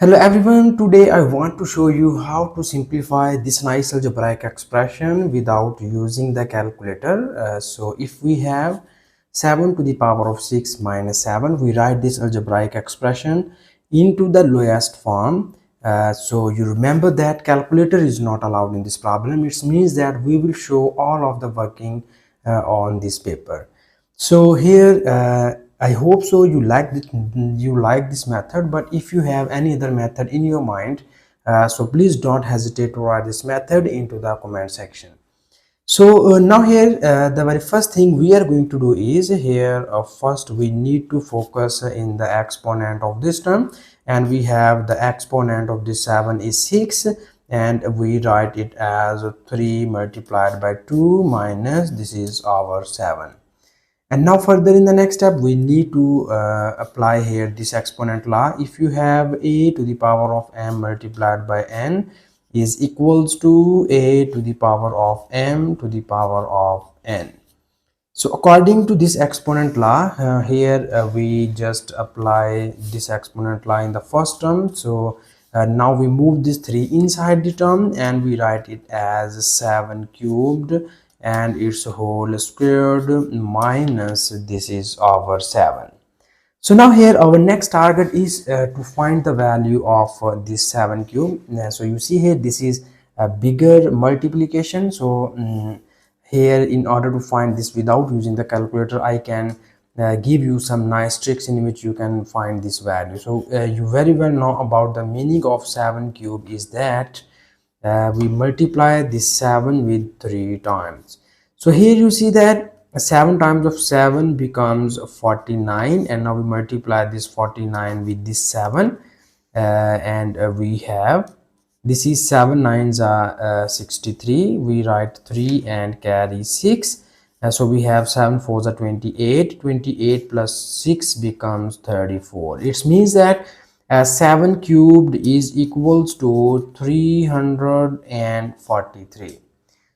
Hello everyone, today I want to show you how to simplify this nice algebraic expression without using the calculator. So if we have 7 to the power of 6 minus 7, we write this algebraic expression into the lowest form. So you remember that calculator is not allowed in this problem. It means that we will show all of the working on this paper. So here I hope so you like this method, but if you have any other method in your mind, so please don't hesitate to write this method into the comment section. So now here the very first thing we are going to do is here first we need to focus in the exponent of this term, and we have the exponent of this 7 is 6, and we write it as 3 multiplied by 2 minus this is our 7. And now further in the next step we need to apply here this exponent law. If you have a to the power of m multiplied by n is equals to a to the power of m to the power of n. So according to this exponent law, here we just apply this exponent law in the first term. So now we move this 3 inside the term and we write it as 7 cubed and its whole squared minus this is our 7. So now here our next target is to find the value of this 7 cube. So you see here this is a bigger multiplication. So here in order to find this without using the calculator, I can give you some nice tricks in which you can find this value. So you very well know about the meaning of 7 cube is that we multiply this 7 with 3 times. So here you see that 7 times of 7 becomes 49, and now we multiply this 49 with this 7 and we have this is 7 nines are 63. We write 3 and carry 6, so we have 7 fours are 28. 28 plus 6 becomes 34. It means that 7 cubed is equals to 343.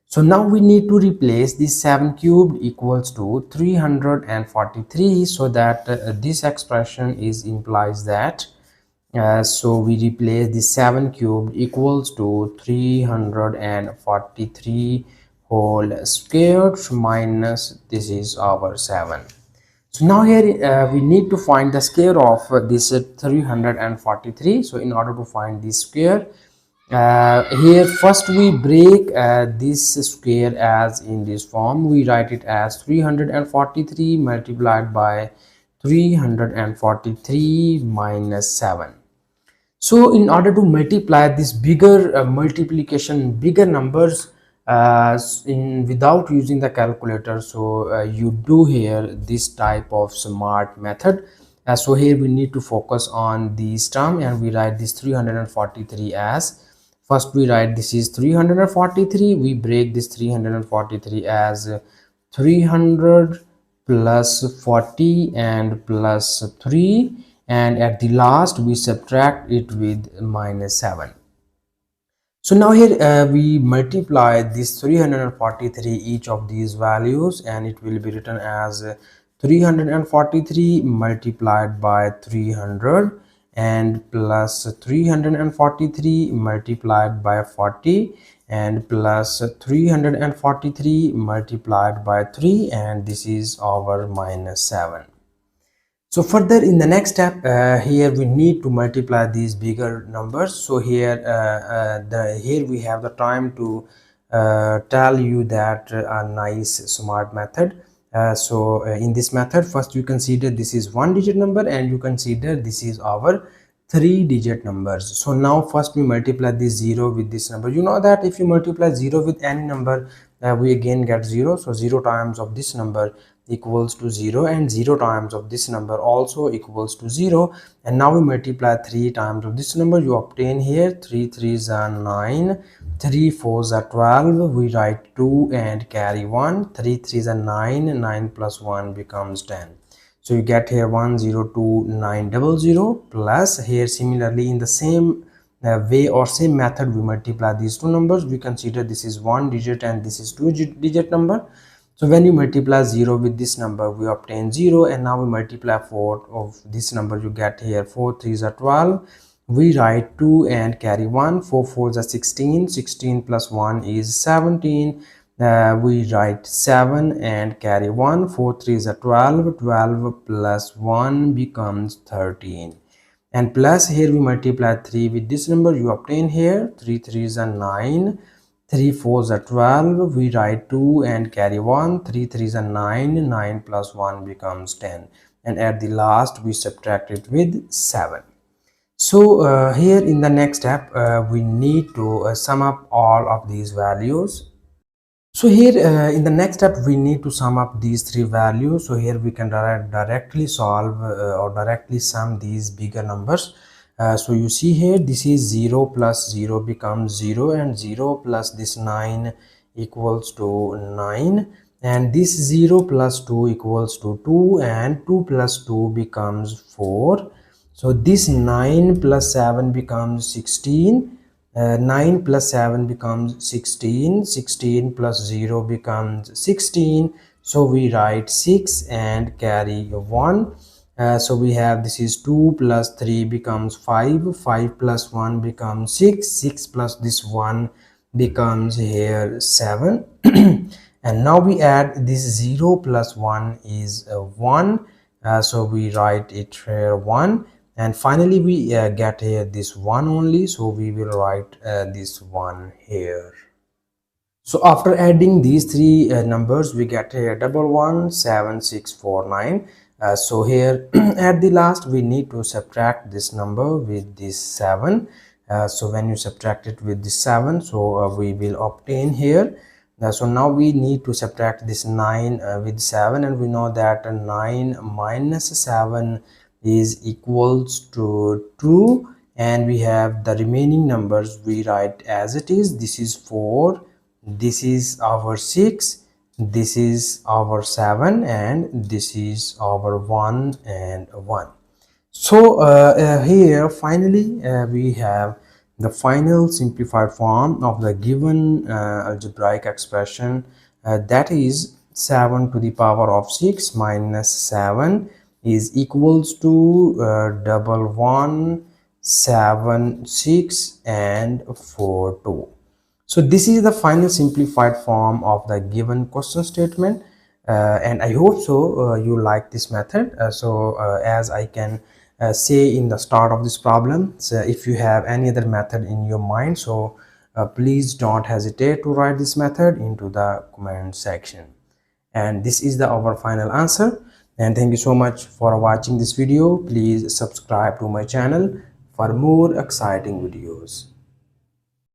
So now we need to replace this 7 cubed equals to 343, so that this expression is implies that so we replace this 7 cubed equals to 343 whole squared minus this is our 7. So now here we need to find the square of this 343. So in order to find this square, here first we break this square as in this form. We write it as 343 multiplied by 343 minus 7. So in order to multiply this bigger multiplication, bigger numbers without using the calculator, so you do here this type of smart method. So here we need to focus on this term and we write this 343 as, first we write this is 343, we break this 343 as 300 plus 40 and plus 3, and at the last we subtract it with minus 7. So now here we multiply this 343 each of these values, and it will be written as 343 multiplied by 300 and plus 343 multiplied by 40 and plus 343 multiplied by 3, and this is our minus 7. So further in the next step, here we need to multiply these bigger numbers. So here here we have the time to tell you that a nice smart method. So in this method, first you consider this is 1-digit number and you consider this is our 3-digit numbers. So now first we multiply this 0 with this number. You know that if you multiply 0 with any number, we again get 0. So 0 times of this number equals to 0, and 0 times of this number also equals to 0. And now we multiply 3 times of this number. You obtain here 3 3s are 9, 3 4s are 12. We write 2 and carry 1. 3 3s are 9, 9 plus 1 becomes 10. So you get here 102900 plus here similarly in the same way or same method we multiply these two numbers. We consider this is 1-digit and this is 2-digit number. So when you multiply 0 with this number, we obtain 0, and now we multiply 4 of this number. You get here 4 3s are 12. we write 2 and carry 1. 4 4s are 16. 16 plus 1 is 17. We write 7 and carry 1. 4 3s are 12. 12 plus 1 becomes 13. And plus here we multiply 3 with this number, you obtain here 3 3s are 9. 3 4s are 12. We write 2 and carry 1. 3 3s are 9. 9 plus 1 becomes 10. And at the last we subtract it with 7. So here in the next step we need to sum up all of these values. So here in the next step we need to sum up these three values. So here we can directly solve or directly sum these bigger numbers. So you see here, this is 0 plus 0 becomes 0, and 0 plus this 9 equals to 9, and this 0 plus 2 equals to 2, and 2 plus 2 becomes 4. So this 9 plus 7 becomes 16. 9 plus 7 becomes 16. 16 plus 0 becomes 16. So we write 6 and carry 1. So we have, this is 2 plus 3 becomes 5. 5 plus 1 becomes 6. 6 plus this 1 becomes here 7. And now we add this 0 plus 1 is 1. So we write it here 1. And finally we get here this 1 only, so we will write this 1 here. So after adding these three numbers, we get here 117,649. So here at the last we need to subtract this number with this 7. So when you subtract it with this 7, so we will obtain here. So now we need to subtract this 9 with 7, and we know that 9 minus 7 is equals to 2, and we have the remaining numbers we write as it is. This is 4, this is our 6, this is our 7, and this is our 1 and 1. So here finally we have the final simplified form of the given algebraic expression, that is 7 to the power of 6 minus 7 is equals to 1176 and 42. So this is the final simplified form of the given question statement, and I hope so you like this method. As I can say in the start of this problem, so if you have any other method in your mind, so please don't hesitate to write this method into the comment section. And this is our final answer. And thank you so much for watching this video. Please subscribe to my channel for more exciting videos.